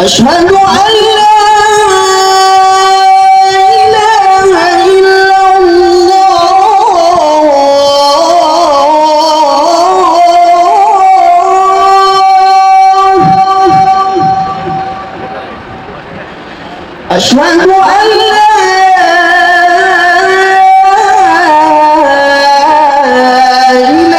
أشهد أن لا إله إلا الله أشهد أن لا إله إلا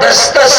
10-10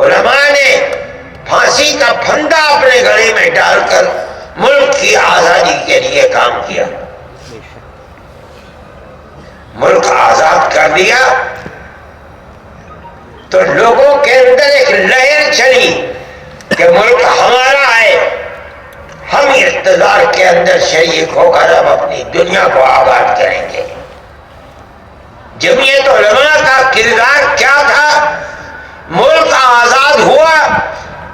علماء نے پھانسی کا پھندا اپنے گلے میں ڈال کر ملک کی آزادی کے لیے کام کیا. ملک آزاد کر دیا تو لوگوں کے اندر ایک لہر چلی کہ ملک ہمارا ہے, ہم اقتدار کے اندر شریک ہو کر اب اپنی دنیا کو آباد کریں گے. جمعیت علماء کا کردار کیا تھا؟ ملک آزاد ہوا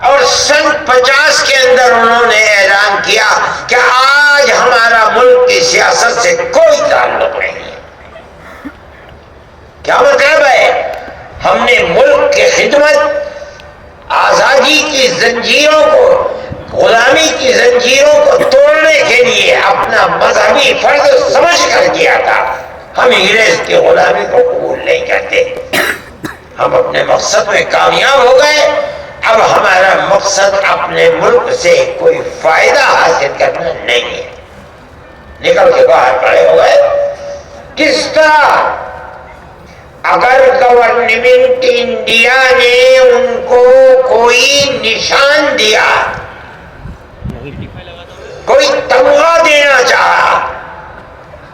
اور سن 50 کے اندر انہوں نے اعلان کیا کہ آج ہمارا ملک کی سیاست سے کوئی تعلق نہیں ہے. کیا مطلب ہے؟ ہم نے ملک کی خدمت, آزادی کی زنجیروں کو, غلامی کی زنجیروں کو توڑنے کے لیے اپنا مذہبی فرض سمجھ کر کیا تھا. ہم انگریز کی غلامی کو قبول نہیں کرتے. ہم اپنے مقصد میں کامیاب ہو گئے. اب ہمارا مقصد اپنے ملک سے کوئی فائدہ حاصل کرنا نہیں ہے. نکل کے باہر کھڑے ہو گئے. کس طرح؟ اگر گورنمنٹ انڈیا نے ان کو کوئی نشان دیا, کوئی تمغہ دینا چاہا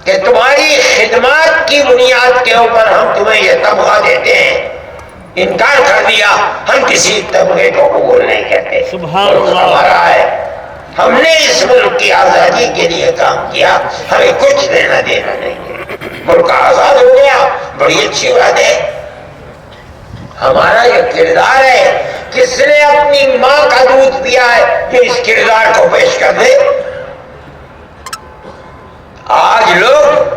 کہ تمہاری خدمات کی بنیاد کے اوپر ہم تمہیں یہ تمغہ دیتے ہیں, انکار کر دیا. ہم کسی تمغے کو قبول نہیں کرتے. ملک ہمارا ہے, ہم نے اس ملک کی آزادی کے لیے کام کیا, ہمیں کچھ لینا دینا نہیں ہے. ملک آزاد ہو گیا, بڑی اچھی بات ہے. ہمارا یہ کردار ہے. کس نے اپنی ماں کا دودھ پیا ہے جو اس کردار کو پیش کر دے؟ آج لوگ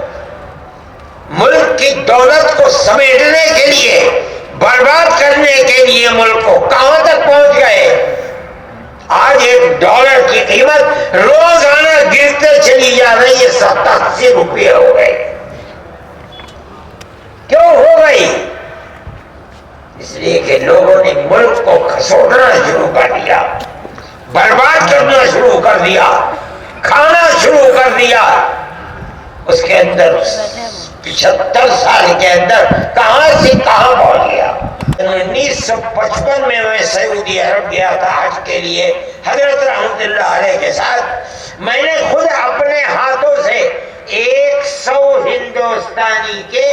ملک کی دولت کو سمیٹنے کے لیے, برباد کرنے کے لیے ملک کو کہاں تک پہنچ گئے؟ آج $1 کی قیمت روزانہ گرتے چلی جا رہی ہے, 87 روپے ہو گئے. کیوں ہو گئی؟ اس لیے کہ لوگوں نے ملک کو کھسوٹنا شروع کر دیا, برباد کرنا شروع کر دیا, کھانا شروع کر دیا. اس کے اندر 75 سال کے اندر کہاں سے کہاں پہنچ گیا. 1955 میں سعودی عرب گیا تھا حج کے لیے حضرت رحمت اللہ علیہ کے ساتھ. میں نے خود اپنے ہاتھوں سے 100 ہندوستانی کے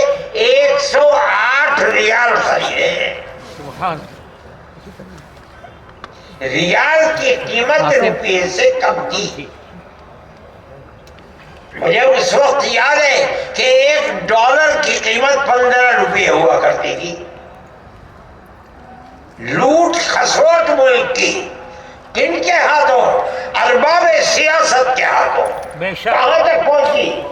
108 ریال خریدے ہیں. ریال کی قیمت روپے سے کم تھی. مجھے اس وقت یاد ہے کہ $1 کی قیمت 15 روپے ہوا کرتی تھی. لوٹ کھسوٹ ملک کی کن کے ہاتھوں؟ ارباب سیاست کے ہاتھوں. کہاں تک پہنچی؟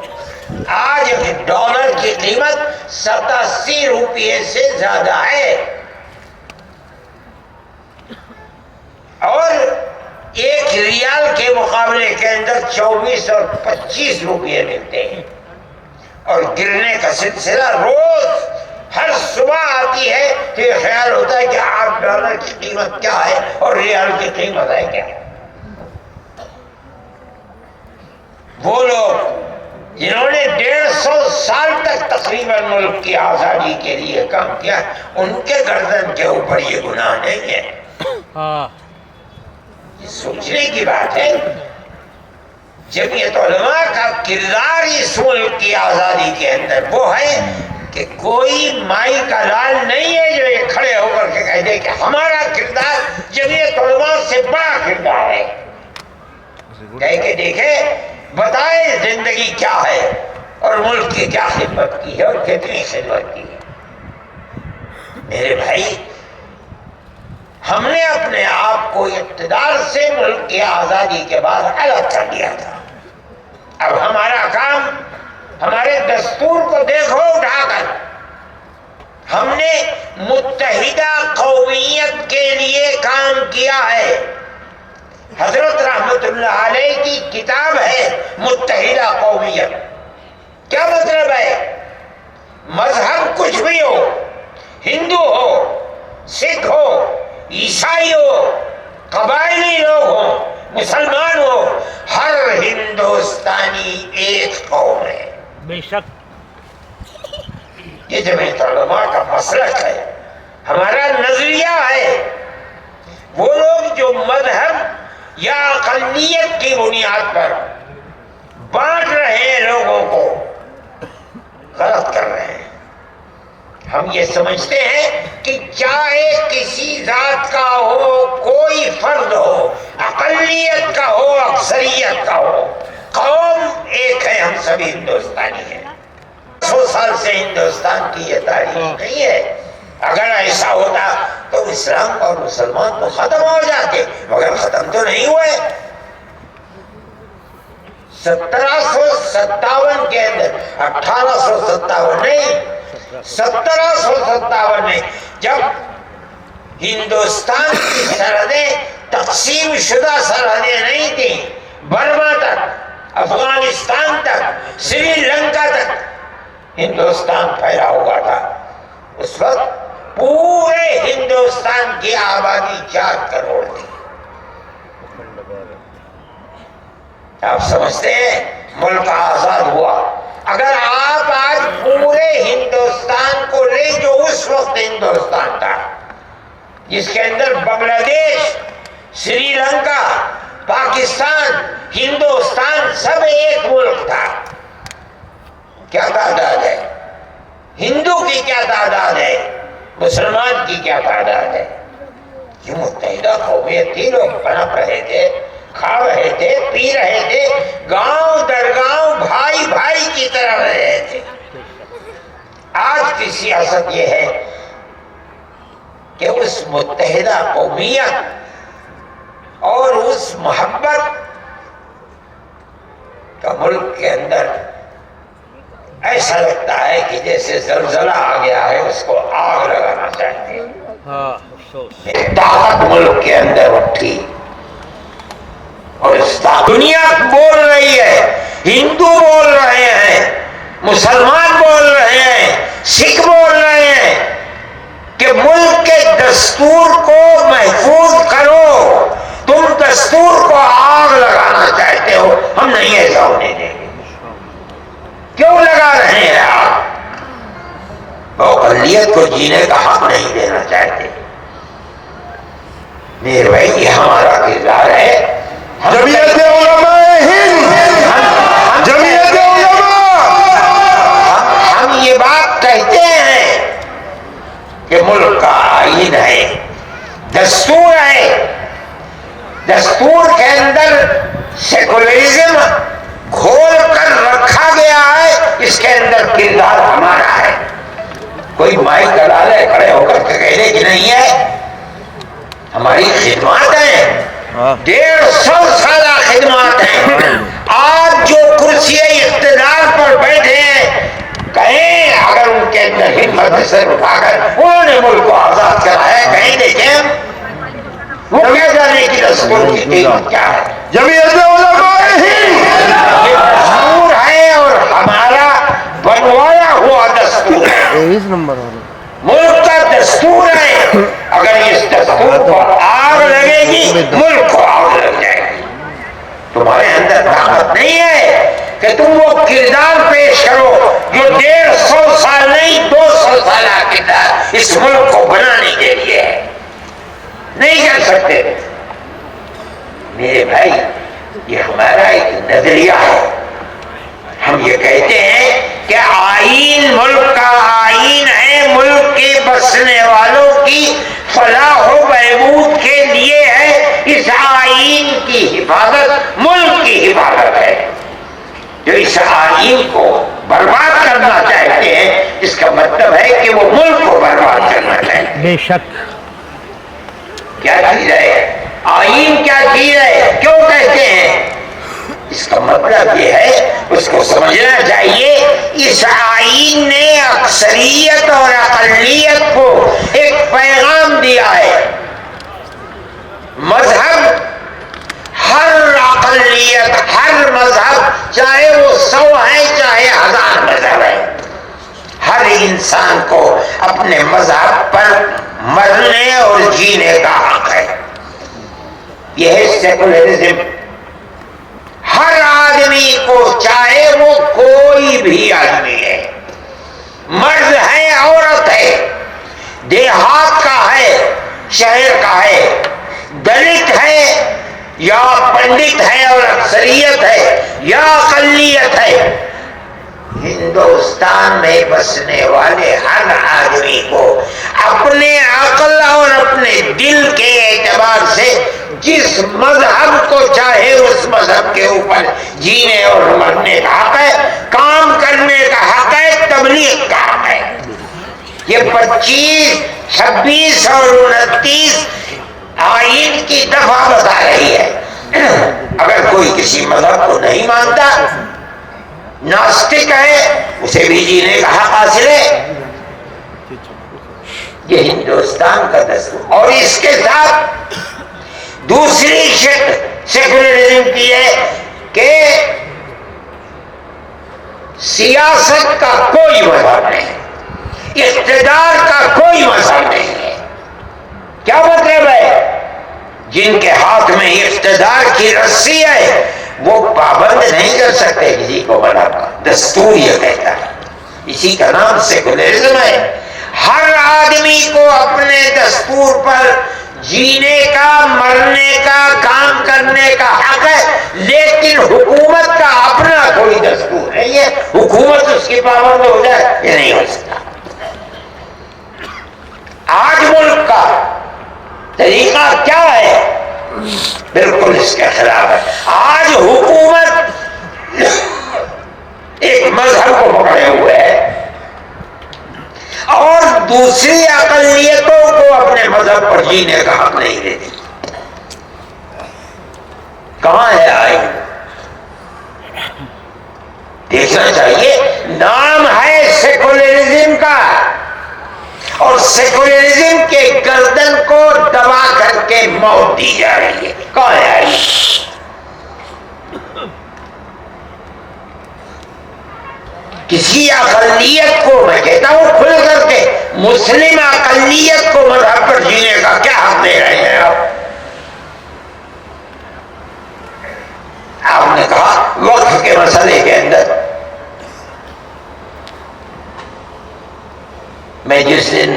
آج $1 کی قیمت 87 روپے سے زیادہ ہے, اور 1 ریال کے مقابلے کے اندر 24 اور 25 روپے ملتے ہیں. اور گرنے کا سلسلہ روز ہر صبح آتی ہے تو یہ خیال ہوتا ہے کہ $8 کی قیمت کیا ہے اور ریال کی قیمت ہے کیا. وہ لوگ جنہوں نے 150 سال تک تقریباً ملک کی آزادی کے لیے کام کیا, ان کے گردن کے اوپر یہ گناہ نہیں ہے. یہ سوچنے کی بات ہے. جمعیت علماء کا کردار اس ملک کی آزادی کے اندر وہ ہے کہ کوئی مائی کا لال نہیں ہے جو یہ کھڑے ہو کر کے کہہ دے کہ ہمارا کردار جمعیت علماء سے بڑا کردار ہے. کہہ کے دیکھے, بتائے زندگی کیا ہے اور ملک کی کیا خدمت کی ہے اور کتنی خدمت کی ہے. میرے بھائی, ہم نے اپنے آپ کو اقتدار سے ملک کی آزادی کے بعد الگ کر دیا تھا. اب ہمارا کام, ہمارے دستور کو دیکھو اٹھا کر, ہم نے متحدہ قومیت کے لیے کام کیا ہے. حضرت رحمت اللہ علیہ کی کتاب ہے متحدہ قومیت. کیا مطلب ہے؟ مذہب کچھ بھی ہو, ہندو ہو, سکھ ہو, عیسائی ہو, قبائلی لوگ ہو, مسلمان ہو, ہر ہندوستانی ایک قوم ہے. بے شک یہ جمعیت علماء کا مسلک ہے, ہمارا نظریہ ہے. وہ لوگ جو مذہب یا اقلیت کی بنیاد پر بانٹ رہے ہیں لوگوں کو، غلط کر رہے ہیں۔ ہم یہ سمجھتے ہیں کہ چاہے کسی ذات کا ہو، کوئی فرد ہو، اقلیت کا ہو، اکثریت کا ہو، قوم ایک ہے، ہم سبھی ہندوستانی ہیں۔ 100 سال سے ہندوستان کی یہ تاریخ نہیں ہے۔ اگر ایسا ہوتا تو اسلام اور مسلمان تو ختم ہو جاتے، مگر ختم تو نہیں ہوئے۔ 1757 کے اندر، 1857 نہیں، 1757 میں جب ہندوستان کی سرحدیں تقسیم شدہ سرحدیں نہیں تھیں، برما تک، افغانستان تک، سری لنکا تک ہندوستان پھیلا ہوا تھا۔ اس وقت پورے ہندوستان کی آبادی 4 کروڑ تھی۔ آپ سمجھتے ہیں ملک آزاد ہوا۔ اگر آپ آج پورے ہندوستان کو لے جو اس وقت ہندوستان تھا، جس کے اندر بنگلہ دیش، سری لنکا، پاکستان، ہندوستان سب ایک ملک تھا، کیا تعداد ہے؟ ہندو کی کیا تعداد ہے؟ مسلمان کی کیا تعداد ہے؟ یہ متحدہ قومیت تھی، لوگ پنپ رہے تھے، کھا رہے تھے، پی رہے تھے، گاؤں در گاؤں بھائی بھائی کی طرح رہے تھے۔ آج کی سیاست یہ ہے کہ اس متحدہ قومیت اور اس محبت کا ملک کے اندر ایسا لگتا ہے کہ جیسے زلزلہ آ گیا ہے، اس کو آگ لگانا چاہتے ہیں۔ طاقت ملک کے اندر اٹھی اور دنیا بول رہی ہے، ہندو بول رہے ہیں، مسلمان بول رہے ہیں، سکھ بول رہے ہیں کہ ملک کے دستور کو محفوظ کرو۔ تم دستور کو آگ لگانا چاہتے ہو، ہم نہیں ایسا ہونے دیں گے۔ کیوں لگا رہے ہیں آپ؟ وہ اقلیت کو جینے کا حق نہیں دینا چاہتے۔ میرے بھائی یہ ہمارا کردار ہے۔ جمعیت علماء ہند، جمعیت علماء، ہم یہ بات کہتے ہیں کہ ملک کا آئین ہے، دستور ہے، دستور کے اندر سیکولرزم کھول کر رکھا گیا ہے، اس کے اندر کردار ہمارا ہے۔ کوئی مائک لگا لے کھڑے ہو کر کہنے کی نہیں ہے، ہماری خدمات ہیں، 150 سالہ خدمات ہیں۔ آج جو کرسی اقتدار پر بیٹھے ہیں، کہیں اگر ان کے اندر ہمت سے اٹھا کر انہوں نے ملک کو آزاد کرا ہے، کہیں دیکھیں وہ کیا جانے کی دستور کی قیمت کیا ہے۔ جمعیت علماء ہند، یہ دستور ہے اور ہمارا بنوایا ہوا دستور ہے، ملک کا دستور ہے۔ اگر اس دستور کو آگ لگے گی، ملک کو آگ لگ جائے گی۔ تمہارے اندر طاقت نہیں ہے کہ تم وہ کردار پیش کرو جو 150 سال نہیں 200 سالہ کردار اس ملک کو بنانے کے لیے ہے۔ نہیں کر سکتے۔ میرے بھائی یہ ہمارا ایک نظریہ ہے۔ ہم یہ کہتے ہیں کہ آئین ملک کا آئین ہے، ملک کے بسنے والوں کی فلاح و بہبود کے لیے ہے۔ اس آئین کی حفاظت ملک کی حفاظت ہے۔ جو اس آئین کو برباد کرنا چاہتے ہیں، اس کا مطلب ہے کہ وہ ملک کو برباد کرنا چاہتے ہیں۔ بے شک کیا چیز ہے آئین؟ کیا چیز ہے؟ کیوں کہتے ہیں؟ اس کا مطلب یہ ہے، اس کو سمجھنا چاہیے، اس آئین نے اکثریت اور اقلیت کو ایک پیغام دیا ہے۔ مذہب، ہر اقلیت، ہر مذہب، چاہے وہ 100 ہے چاہے 1000 مذہب ہے، ہر انسان کو اپنے مذہب پر مرنے اور جینے کا حق ہے۔ یہ ہے سیکولرزم۔ ہر آدمی کو، چاہے وہ کوئی بھی آدمی ہے، مرد ہے عورت ہے، دیہات کا ہے شہر کا ہے، دلت ہے یا پنڈت ہے اور اکثریت ہے یا اقلیت ہے، ہندوستان میں بسنے والے ہر آدمی کو اپنے عقل اور اپنے دل کے اعتبار سے جس مذہب کو چاہے اس مذہب کے اوپر جینے اور مرنے کا حق ہے، کام کرنے کا حق ہے، تبلیغ کا حق ہے۔ یہ 25، 26 اور 29 آئین کی دفعہ بتا رہی ہے۔ اگر کوئی کسی مذہب کو نہیں مانتا، ناستک ہے، اسے بھی جینے کا حق حاصل ہے۔ یہ ہندوستان کا دستور، اور اس کے ساتھ دوسری شکل سیکولرزم کی ہے کہ سیاست کا کوئی مذہب نہیں، اقتدار کا کوئی مذہب نہیں ہے۔ کیا مطلب ہے؟ جن کے ہاتھ میں اقتدار کی رسی ہے وہ پابند نہیں کر سکتے کسی کو مذہب کا، دستور یہ کہتا ہے۔ اسی کا نام سیکولرزم ہے۔ ہر آدمی کو اپنے دستور پر جینے کا، مرنے کا، کام کرنے کا حق ہے، لیکن حکومت کا اپنا کوئی دستور نہیں ہے، حکومت اس کی پابند ہو جائے یہ نہیں ہو سکتا۔ آج ملک کا طریقہ کیا ہے؟ بالکل اس کے خلاف ہے۔ آج حکومت ایک مذہب کو پکڑے ہوئے ہے اور دوسری اقلیتوں کو اپنے مذہب پر جینے کا حق نہیں دیتی۔ کہاں ہے آئین؟ دیکھنا چاہیے۔ نام ہے سیکولرزم کا، اور سیکولرزم کے گردن کو دبا کر کے موت دی جا رہی ہے۔ کہاں ہے آئین؟ کسی اقلیت کو، میں کہتا ہوں کھل کر کے، مسلم اقلیت کو مذہب پر جینے کا کیا حق دے رہے ہیں آپ؟ آپ نے کہا وقف کے مسئلے کے اندر، میں جس دن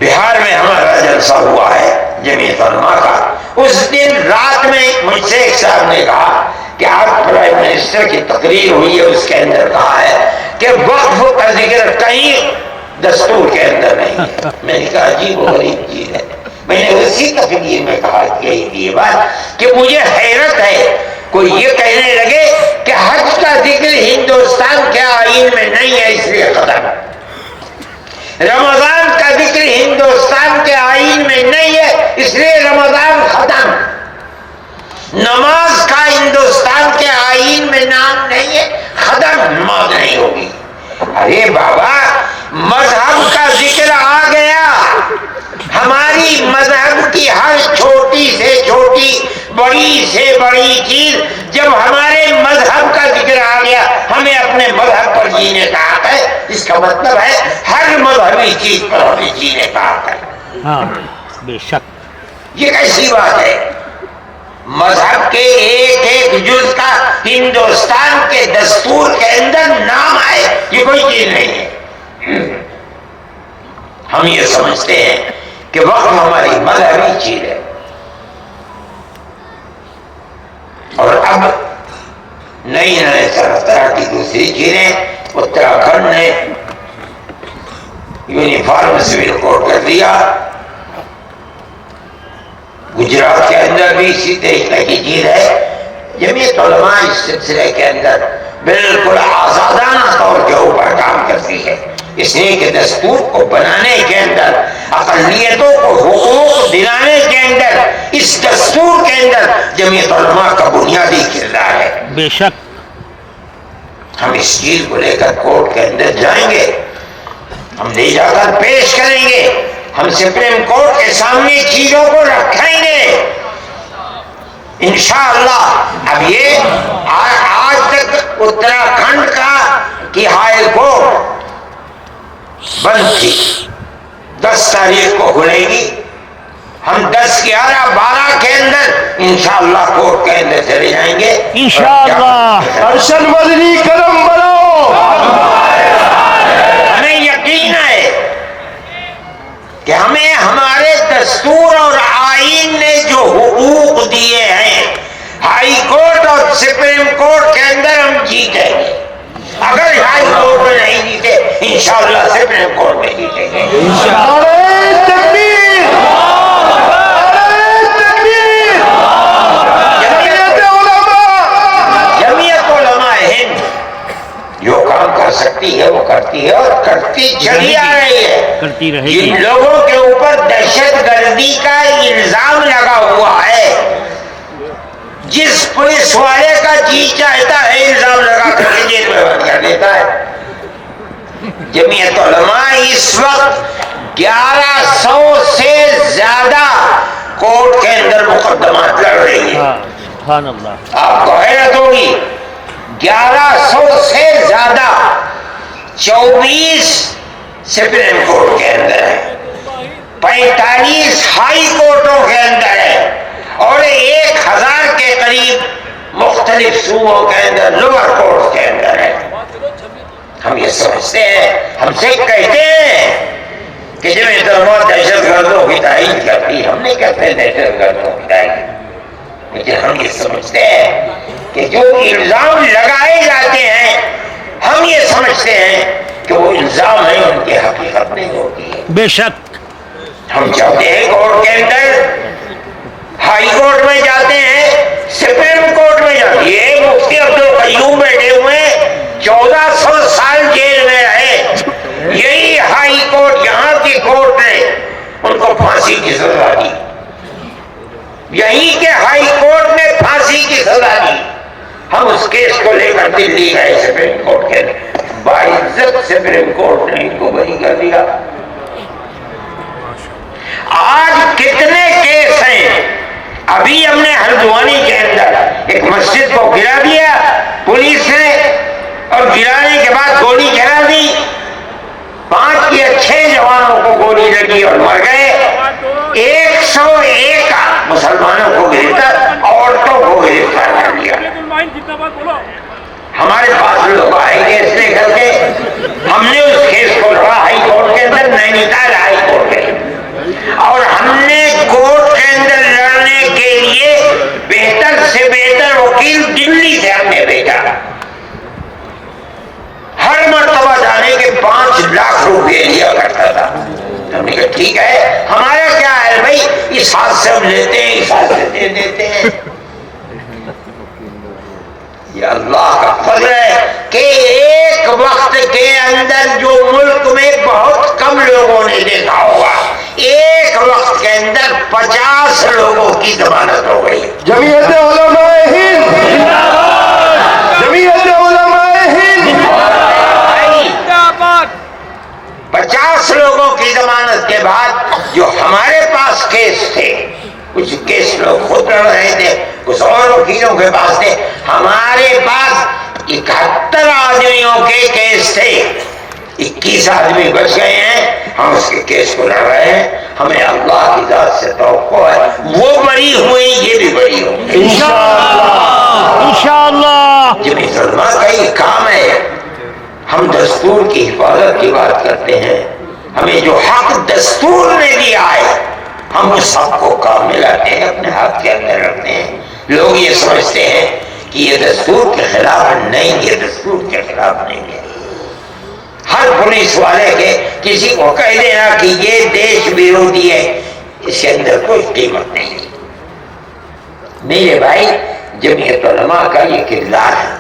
بہار میں ہمارا جلسہ ہوا ہے جمعیت علماء کا، اس دن رات میں مجھ سے ایک صاحب نے کہا کہ آپ پرائم منسٹر کی تقریر ہوئی ہے، اس کے اندر کہا ہے کہ وقف کا ذکر کہیں دستور کے اندر نہیں ہے۔ میں نے کہا عجیب و غریب چیز ہے۔ میں نے اسی تقریر میں کہا یہ بات کہ مجھے حیرت ہے، کوئی یہ کہنے لگے کہ حج کا ذکر ہندوستان کے آئین میں نہیں ہے اس لیے ختم، رمضان کا ذکر ہندوستان کے آئین میں نہیں ہے اس لیے رمضان ختم، نماز کا ہندوستان کے آئین میں نام نہیں ہے ختم، نماز نہیں ہوگی۔ ارے بابا، مذہب کا ذکر آ گیا، ہماری مذہب کی ہر چھوٹی سے چھوٹی، بڑی سے بڑی چیز جب ہمارے مذہب کا ذکر آ گیا، ہمیں اپنے مذہب پر جینے کا حق ہے۔ اس کا مطلب ہے ہر مذہبی چیز پر ہمیں جینے کا حق ہے۔ ہاں بے شک۔ یہ کیسی بات ہے؟ مذہب کے ایک ایک جز کا ہندوستان کے دستور کے اندر نام ہے، یہ کوئی چیز نہیں ہے۔ ہم یہ سمجھتے ہیں کہ وقت ہماری مذہبی چیز ہے، اور اب نئی نئے طرح طرح کی دوسری چیزیں اتراکھنڈ نے یونیفارم سول کوڈ کر دیا، گجرات کے اندر بھی اسی طریقے کی چیز ہے۔ جمعیت علماء اس سلسلے کے اندر بالکل آزادانہ طور کے اوپر کام کرتی ہے، اس لیے کہ دستور کو بنانے کے اندر، اقلیتوں کو حقوق دلانے کے اندر، اس دستور کے اندر جمعیت علماء کا بنیادی کردار ہے۔ بے شک۔ ہم اس چیز کو لے کر کورٹ کے اندر جائیں گے، ہم لے جا کر پیش کریں گے، ہم سپریم کورٹ کے سامنے چیزوں کو رکھیں گے انشاءاللہ۔ اب یہ آج تک اتراکھنڈ کی ہائی کورٹ بند تھی، 10 تاریخ کو کھلے گی۔ ہم 10، 11، 12 کے اندر انشاءاللہ کورٹ کے اندر چلے جائیں گے انشاءاللہ۔ ارشد مدنی کرم بناؤ۔ ہمیں یقین ہے کہ ہمیں ہمارے دستور اور آئین نے جو حقوق دیے ہیں ہائی کورٹ اور سپریم کورٹ کے اندر ہم جیتیں گے. اگر ہائی کورٹ میں نہیں جیتے انشاءاللہ سپریم کورٹ میں جیتیں گے. نعرہ تکبیر! نعرہ تکبیر! جمعیت علماء ہند جو کام کر سکتی ہے وہ کرتی ہے اور کرتی چلی آ رہی ہے. کرتی رہے گی. جن لوگوں کے اوپر دہشت گردی کا الزام لگا ہوا ہے، جس پولیس والے کا جی چاہتا ہے الزام لگا کر کے جیل میں بند کر دیتا ہے. جمعیت علماء اس وقت 1100 سے زیادہ کورٹ کے اندر مقدمات لڑ رہی ہے. سبحان اللہ. آپ کو حیرت ہوگی 1100 سے زیادہ 24 سپریم کورٹ کے اندر ہے، 45 ہائی کورٹوں کے اندر ہے اور 1000 کے قریب مختلف صوبوں کے اندر لوور کورٹ کے اندر ہے. ہم یہ سمجھتے ہیں، ہم سے کہتے ہیں کہ جمعیت علماء دہشت گردوں کی تائید کرتی. ہم نہیں کہتے دہشت گردوں کی تائید، لیکن ہم یہ سمجھتے ہیں کہ جو الزام لگائے جاتے ہیں ہم یہ سمجھتے ہیں کہ وہ الزام ہے، ان کی حقیقت نہیں ہوتی ہے. بے شک. ہم چاہتے ہیں کورٹ کے اندر ہائی کورٹ میں جاتے ہیں، سپریم کورٹ میں جاتے ہیں. مفتی عبدالقیوم بیٹھے ہوئے 1400 سال جیل میں رہے. یہی ہائی کورٹ، یہاں کی کورٹ نے ان کو پھانسی کی سزا دی. یہی کہ ہائی کورٹ نے پھانسی کی سزا دی. ہم اس کیس کو لے کر دلی گئے سپریم کورٹ کے، باعزت سپریم کورٹ نے ان کو بری کر دیا. آج کتنے کیس ہیں. ابھی ہم نے ہردوانی کے اندر ایک مسجد کو گرا دیا پولیس نے، اور گرانے کے بعد گولی چلا دی. 5 یا 6 جوانوں کو گولی لگی اور مر گئے. 101 مسلمانوں کو گرفتار، عورتوں کو گرفتار کر لیا. ہمارے پاس لوگ آئے کیس لے کر کے، ہم نے اس کیس کو لڑا ہائی کورٹ کے اندر، نینی تال ہائی کورٹ کے اندر، اور ہم نے کورٹ کے اندر لڑنے کے لیے بہتر سے بہتر وکیل دلی سے ہم نے بھیجا. ہر مرتبہ جانے کے 5 لاکھ روپے لیا کرتا تھا. ہم نے کہا ٹھیک ہے، ہمارا کیا ہے بھائی، اس ہاتھ سے ہم لیتے ہیں، اس ہاتھ سے دے دیتے ہیں. یہ اللہ کا فضل ہے کہ ایک وقت کے اندر جو ملک میں بہت کم لوگوں نے دیکھا ہوگا، ایک وقت کے اندر 50 لوگوں کی ضمانت ہو گئی. جمعیت علماء ہند! جمعیت علماء ہند! 50 لوگوں کی ضمانت کے بعد جو ہمارے پاس کیس تھے، کچھ کیس لوگ خود لڑ رہے تھے، کچھ اور وکیلوں کے پاس تھے، ہمارے پاس 71 آدمیوں کے کیس تھے. 21 آدمی بچ گئے ہیں. ہم اس کے کیس کو لڑ رہے ہیں. ہمیں اللہ کی ذات سے توقع ہے وہ بری ہوئی، یہ بھی بری ہوں گے انشاءاللہ. انشاءاللہ. جمعیت علماء کا یہ کام ہے. ہم دستور کی حفاظت کی بات کرتے ہیں. ہمیں جو حق دستور نے دیا ہے ہم اس حق کو کام میں لاتے ہیں، اپنے ہاتھ کے اندر رکھتے ہیں. لوگ یہ سمجھتے ہیں کہ یہ دستور کے خلاف نہیں، یہ دستور کے خلاف نہیں ہے. ہر پولیس والے کے کسی کو کہہ دینا کہ یہ دیش بیرودی ہے، اس کے اندر کوئی قیمت نہیں. میرے بھائی، جمعیت علماء کا یہ کردار ہے.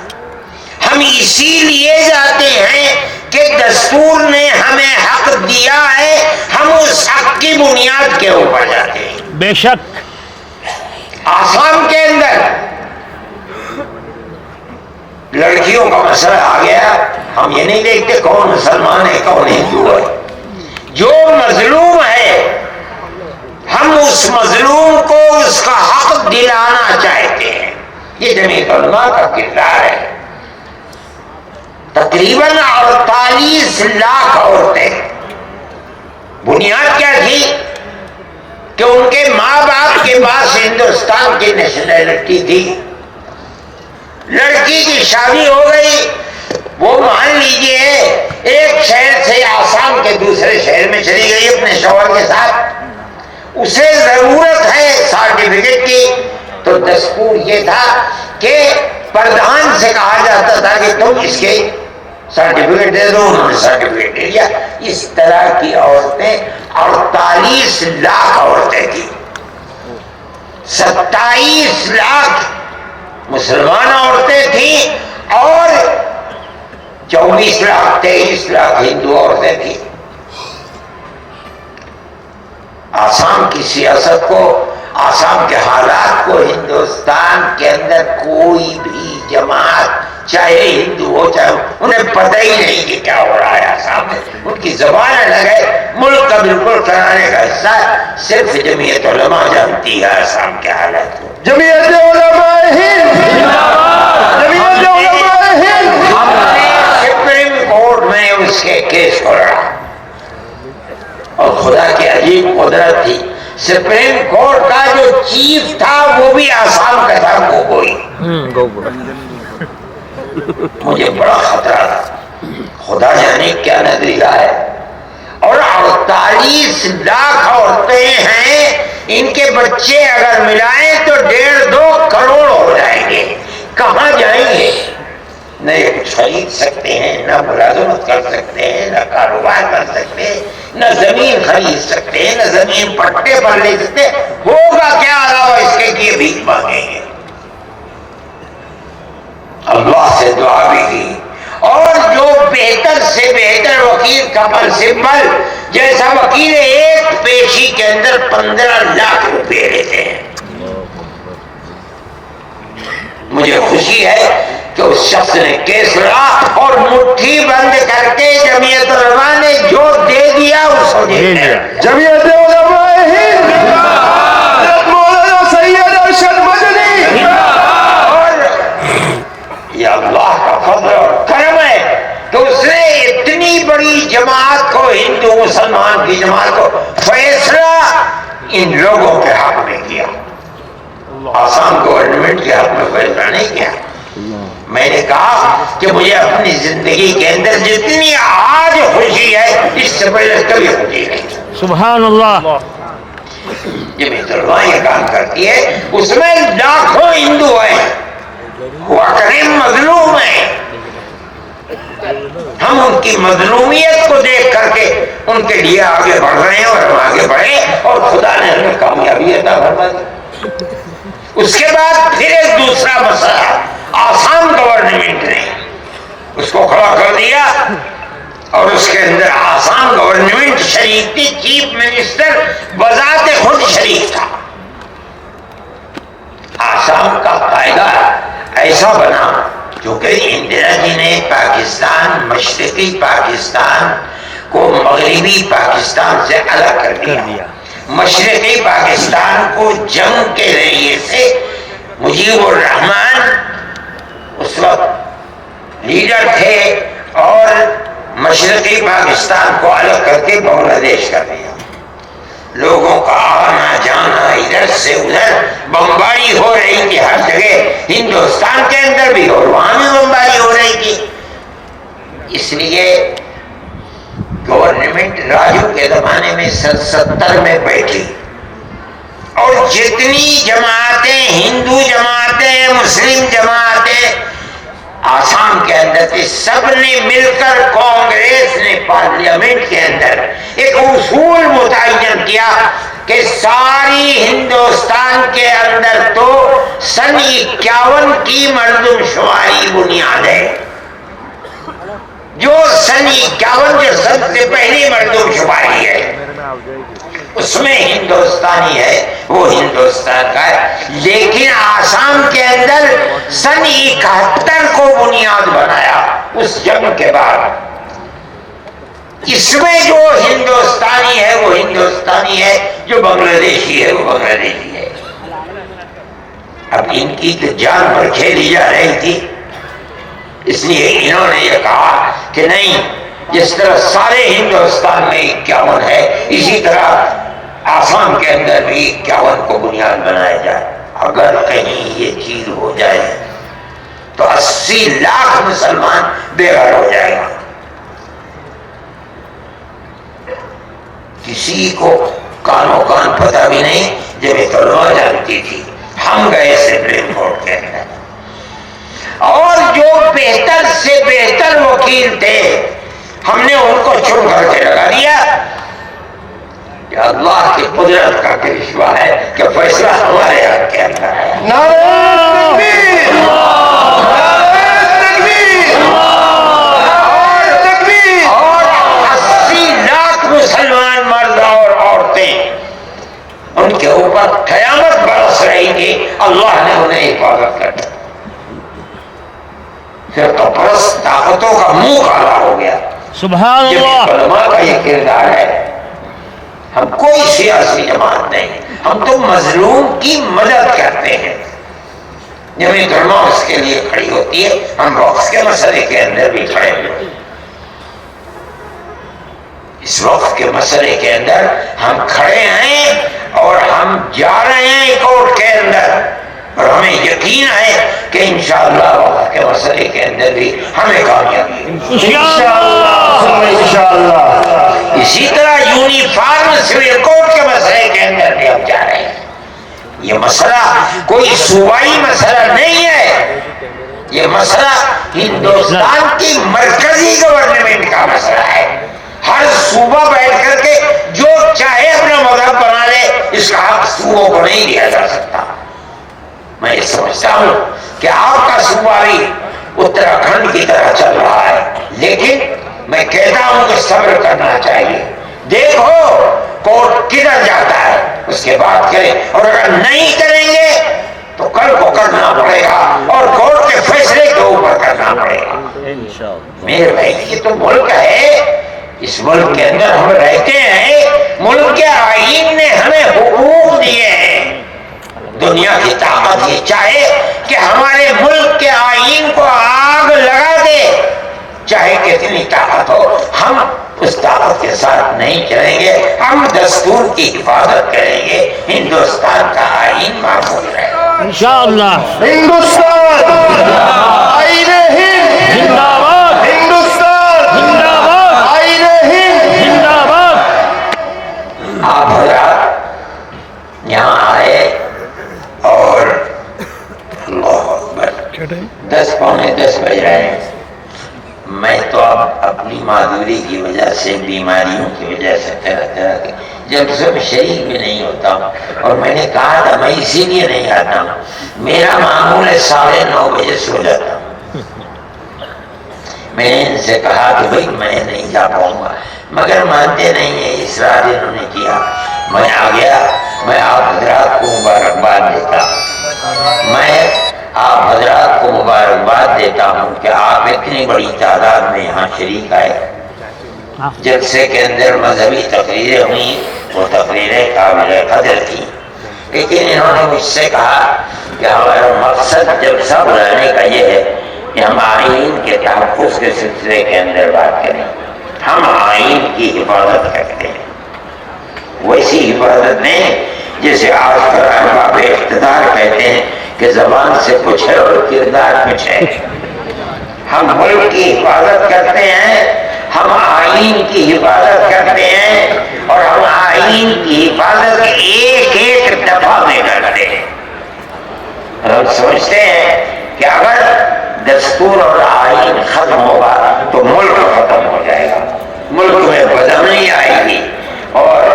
ہم اسی لیے جاتے ہیں کہ دستور نے ہمیں حق دیا ہے، ہم اس حق کی بنیاد کے اوپر جاتے ہیں. بے شک. آسام کے اندر لڑکیوں کا مسئلہ آ گیا. ہم یہ نہیں دیکھتے کون مسلمان ہے کون ہندو ہے. جو مظلوم ہے ہم اس مظلوم کو اس کا حق دلانا چاہتے ہیں. یہ جمعیت علماء کا کردار ہے. تقریباً 48 لاکھ عورتیں. بنیاد کیا تھی کہ ان کے ماں باپ کے پاس ہندوستان کی نیشنلٹی تھی. لڑکی کی شادی ہو گئی، وہ مان لیجئے ایک شہر سے آسام کے دوسرے شہر میں چلی گئی اپنے شوہر کے ساتھ، اسے ضرورت ہے سرٹیفکیٹ کی، تو دستور یہ تھا کہ پردھان سے کہا جاتا تھا کہ تم اس کے سرٹیفکیٹ دے دو، انہوں نے سرٹیفکیٹ دے دیا۔ اس طرح کی عورتیں 48 لاکھ عورتیں تھیں، 27 لاکھ مسلمان عورتیں تھیں اور 24 لاکھ 23 لاکھ ہندو عورتیں تھیں۔ آسام کی سیاست کو، آسام کے حالات کو ہندوستان کے اندر کوئی بھی جماعت چاہے ہندو ہو چاہے انہیں پتہ ہی نہیں کہ کیا ہو رہا ہے آسام میں، ان کی زبان الگ ہے، ملک کا بالکل کرانے کا حصہ صرف جمعیت علماء جانتی ہے آسام کے حالات کو۔ جمعیت علماء ہند، جمعیت علماء ہند ہم نے سپریم کورٹ میں اس کے کیس کو لڑا اور خدا کی عجیب قدرت تھی، سپریم کورٹ کا جو چیف تھا وہ بھی آسام کا تھا، گوگوئی۔ مجھے بڑا خطرہ تھا، خدا جانے کیا نظریہ ہے، اور 48 لاکھ عورتیں ہیں، ان کے بچے اگر ملائیں تو 1.5-2 کروڑ ہو جائیں گے، کہاں جائیں گے؟ نہ یہ کچھ خرید سکتے ہیں، نہ ملازمت کر سکتے ہیں، نہ کاروبار کر سکتے ہیں، نہ زمین خرید سکتے ہیں، نہ زمین پٹے پر لے سکتے، ہوگا کیا علاوہ اس کے کہ بھیک مانگیں گے۔ اللہ سے دعا بھی کی، اور جو بہتر سے بہتر وکیل کا پرنسپل جیسا وکیل ایک پیشی کے اندر 15 لاکھ روپے لیتے ہیں۔ مجھے خوشی ہے کہ اس شخص نے کیس لڑا اور مٹھی بند کر کے جمعیت علماء نے جو دے دیا اس کو دے دیا۔ جمعیت علماء ہند، حضرت مولانا سید ارشد مدنی، اور یہ اللہ کا فضل اور کرم ہے کہ اس نے اتنی بڑی جماعت کو، ہندو مسلمان کی جماعت کو، فیصلہ ان لوگوں کے حق میں کیا، آسام گورنمنٹ کے حق میں فیصلہ نہیں کیا۔ میں نے کہا کہ مجھے اپنی زندگی کے اندر جتنی آج خوشی ہے اس سے پہلے کبھی خوشی نہیں۔ سبحان اللہ۔ جمعیت علماء یہ کام کرتی ہے، اس میں لاکھوں ہندو ہیں، ہوا کریں مظلوم ہیں، ہم ان کی مظلومیت کو دیکھ کر کے ان کے لیے آگے بڑھ رہے ہیں اور ہم آگے بڑھے اور خدا نے ہمیں کامیابی عطا فرما دی۔ اس کے بعد پھر ایک دوسرا مسئلہ آسام گورنمنٹ نے اس کو کھڑا کر دیا اور اس کے اندر آسام گورنمنٹ شریک تھی، چیف منسٹر بذات خود شریک تھا۔ آسام کا قاعدہ ایسا بنا کیونکہ اندرا جی نے پاکستان، مشرقی پاکستان کو مغربی پاکستان سے الگ کر دیا۔ مشرقی پاکستان کو جنگ کے ذریعے سے مجیب الرحمان اس وقت لیڈر تھے اور مشرقی پاکستان کو الگ کر کے بنگلہ دیش کر دیا۔ لوگوں کا آنا جانا ادھر سے ادھر، بمباری ہو رہی تھی ہر جگہ، ہندوستان کے اندر بھی اور وہاں بھی بمباری ہو رہی تھی۔ اس لیے گورنمنٹ راجو کے زمانے میں 70 میں بیٹھی اور جتنی جماعتیں، ہندو جماعتیں، مسلم جماعتیں آسام کے اندر تھی، سب نے مل کر کانگریس نے پارلیمنٹ کے اندر ایک اصول متعین کیا کہ ساری ہندوستان کے اندر تو سن 51 کی مردم شماری بنیاد ہے، جو سن 51 جو سب سے پہلی مردم شماری ہے اس میں ہندوستانی ہے، وہ ہندوستان کا ہے، لیکن آسام کے اندر سن 71 کو بنیاد بنایا اس جنگ کے بعد۔ اس میں جو ہندوستانی ہے وہ ہندوستانی ہے، جو بنگلہ دیشی ہے وہ بنگلہ دیشی ہے۔ اب ان کی تو جان پر کھیلی جا رہی تھی، اس لیے انہوں نے یہ کہا کہ نہیں، جس طرح سارے ہندوستان میں 51 ہے اسی طرح آسام کے اندر بھی 51 کو بنیاد بنایا جائے۔ اگر کہیں یہ چیز ہو جائے تو 80 لاکھ مسلمان بے گھر ہو جائے گا۔ کسی کو کانوں کان پتہ بھی نہیں، جمعیت علماء جانتی تھی. ہم گئے سپریم کورٹ کے اندر، اور جو بہتر سے بہتر وکیل تھے ہم نے ان کو چن کر کے لگا دیا. کہ اللہ کی قدرت کا کرشمہ ہے کہ فیصلہ ہمارے حق کے اندر ہے. نعرہ تکبیر، نعرہ تکبیر، نعرہ تکبیر. اور 80 لاکھ مسلمان مرد اور عورتیں ان کے اوپر قیامت برس رہی تھی، اللہ نے انہیں حفاظت کر دی. پھر تو پرست طاقتوں کا منہ کالا ہو گیا. سبحان جمعیت اللہ. علماء کا یہ کردار ہے. ہم کوئی سیاسی جماعت نہیں، ہم تو مظلوم کی مدد کرتے ہیں. جمعیت علماء اس کے لیے کھڑی ہوتی ہے. ہم وقف کے مسئلے کے اندر بھی کھڑے ہوئے. اس وقف کے مسئلے کے اندر ہم کھڑے ہیں اور ہم جا رہے ہیں کورٹ کے اندر، اور ہمیں یقین ہے کہ انشاءاللہ وقف کے مسئلے کے اندر بھی ہمیں کامیابی ہوگی. انشاءاللہ انشاءاللہ. اسی طرح یونیفارم سول کوڈ کے مسئلے کے اندر بھی ہم جا رہے ہیں. یہ مسئلہ کوئی صوبائی مسئلہ نہیں ہے، یہ مسئلہ ہندوستان کی مرکزی گورنمنٹ کا مسئلہ ہے. ہر صوبہ بیٹھ کر کے جو چاہے اپنا مذہب بنا لے، اس کا حق صوبوں کو نہیں دیا جا سکتا. میں یہ سمجھتا ہوں کہ آپ کا صوبہ بھی اتراکھنڈ کی طرح چل رہا ہے، لیکن میں کہتا ہوں کہ صبر کرنا چاہیے. دیکھو کورٹ کدھر جاتا ہے، اس کے بعد کریں، اور اگر نہیں کریں گے تو کل کو کرنا پڑے گا، اور کورٹ کے فیصلے کے اوپر کرنا پڑے گا. میرے بھائی یہ تو ملک ہے، اس ملک کے اندر ہم رہتے ہیں. ملک کے آئین نے ہمیں حقوق دیے ہیں. دنیا کی طاقت یہ چاہے کہ ہمارے ملک کے آئین کو آگ لگا دے، چاہے کتنی طاقت ہو، ہم اس طاقت کے ساتھ نہیں چلیں گے. ہم دستور کی حفاظت کریں گے. ہندوستان کا آئین معمول رہے گا انشاءاللہ. ہندوستان آئین ہند زندہ باد. ہندوستان زندہ باد. آئین ہند. زندہ باد. آپ حضرات یہاں آئے اور اللہ اکبر 10 پونے 10 بج رہے ہیں. میں تو اب اپنی معذوری کی وجہ سے، بیماریوں کی وجہ سے طرح طرح کے جلسوں میں شریک بھی نہیں ہوتا ہوں. اور میں نے کہا تھا میں اسی لیے نہیں آتا ہوں، میرا معمول ہے 9:30 بجے سو جاتا ہوں. میں نے ان سے کہا کہ بھائی میں نہیں جا پاؤں گا، مگر مانتے نہیں ہیں. اصرار انہوں نے کیا، میں آ گیا. میں آپ حضرات کو مبارکباد دیتا ہوں. میں آپ حضرات کو مبارکباد دیتا ہوں کہ آپ اتنی بڑی تعداد میں یہاں شریک آئے. جلسے کے اندر مذہبی تقریریں ہوئیں، وہ تقریریں قابل قدر تھیں، لیکن انہوں نے مجھ سے کہا کہ ہمارا مقصد جلسہ بلانے کا یہ ہے کہ ہم آئین کے تحفظ کے سلسلے کے اندر بات کریں. ہم آئین کی حفاظت کرتے ہیں، ویسی حفاظت نہیں جسے آج کل احباب اقتدار کہتے ہیں کہ زبان سے کچھ ہے اور کردار کچھ ہے. ہم ملک کی حفاظت کرتے ہیں، ہم آئین کی حفاظت کرتے ہیں، اور ہم آئین کی حفاظت ایک ایک دفعہ میں کرتے ہیں. ہم سمجھتے ہیں کہ اگر دستور اور آئین ختم ہوگا تو ملک ختم ہو جائے گا، ملک میں بدامنی آئے گی. اور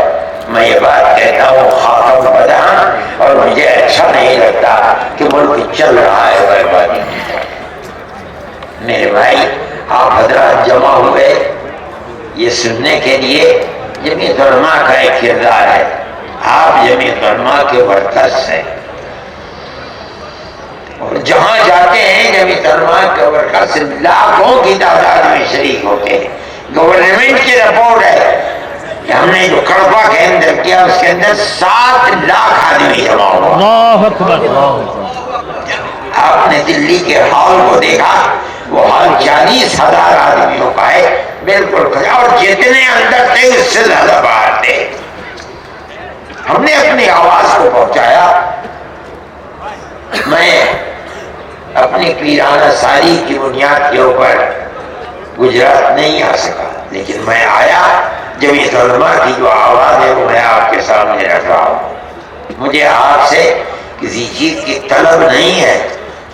میں یہ بات کہتا ہوں خاتم بدہن، اور مجھے اچھا نہیں لگتا کہ ملک چل رہا ہے بربادی کی طرف. میرے بھائی آپ حضرات جمع ہوئے یہ سننے کے لیے. جمعیت علماء کا ایک کردار ہے، آپ جمعیت علماء کے ورکرز ہیں، اور جہاں جاتے ہیں جمعیت علماء کے ورکرز لاکھوں کی تعداد میں شریک ہوتے ہیں. گورنمنٹ کی رپورٹ ہے کہ ہم نے جو کڑپا کے اندر کیا اس کے اندر 7 لاکھ آدمی جمع ہوا. اللہ اکبر. آپ نے دلی کے ہال کو دیکھا، وہ ہال 40,000 آدمیوں کا ہے، بالکل کھلا، اور جتنے اندر تھے اس سے زیادہ باہر تھے. ہم نے اپنی آواز کو پہنچایا. میں اپنی پیرانہ ساری کی بنیاد کے اوپر گجرات نہیں آ سکا، لیکن میں آیا جمعیت علماء کی جو آواز ہے وہ میں آپ کے سامنے رکھ رہا ہوں. مجھے آپ سے کسی چیز کی طلب نہیں ہے.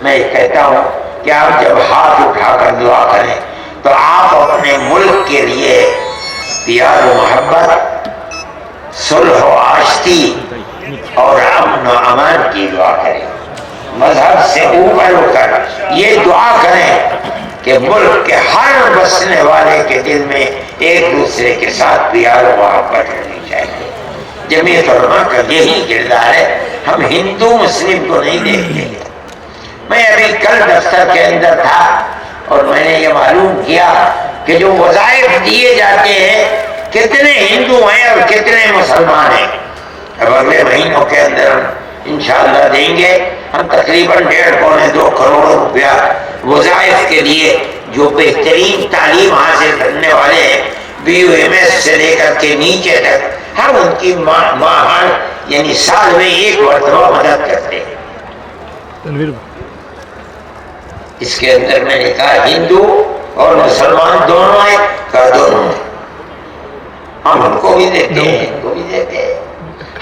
میں کہتا ہوں کہ آپ جب ہاتھ اٹھا کر دعا کریں تو آپ اپنے ملک کے لیے پیار و محبت، صلح و آشتی اور امن و امان کی دعا کریں. مذہب سے اوپر ہو کر یہ دعا کریں کہ ملک کے ہر بسنے والے کے دل میں ایک دوسرے کے ساتھ پیار و محبت ہونی چاہیے. جمعیت علماء کا یہی کردار ہے. ہم ہندو مسلم کو نہیں دیکھتے. میں ابھی کل دفتر کے اندر تھا اور میں نے یہ معلوم کیا کہ جو وظائف دیے جاتے ہیں کتنے ہندو ہیں اور کتنے مسلمان ہیں. اب اگلے مہینوں کے اندر ہم انشاءاللہ دیں گے. ہم تقریباً 1.5-2 کروڑ روپیہ وظائف کے لیے جو بہترین تعلیم حاصل کرنے والے ہیں BUMS سے لے کر کے نیچے تک ہم ان کی ماہان یعنی سال میں ایک مرتبہ مدد کرتے ہیں. اس کے اندر میں نے کہا ہندو اور مسلمان دونوں ہیں، کہا دونوں ہیں. ہم ان کو بھی دیتے ہیں، ان کو بھی دیتے ہیں.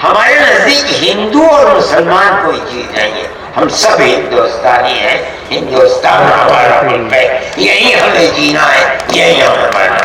ہمارے نزدیک ہندو اور مسلمان کوئی چیز نہیں ہے. ہم سب ہندوستانی ہیں. ہندوستان ہمارا ملک ہے. یہی ہمیں جینا ہے، یہی ہمیں مرنا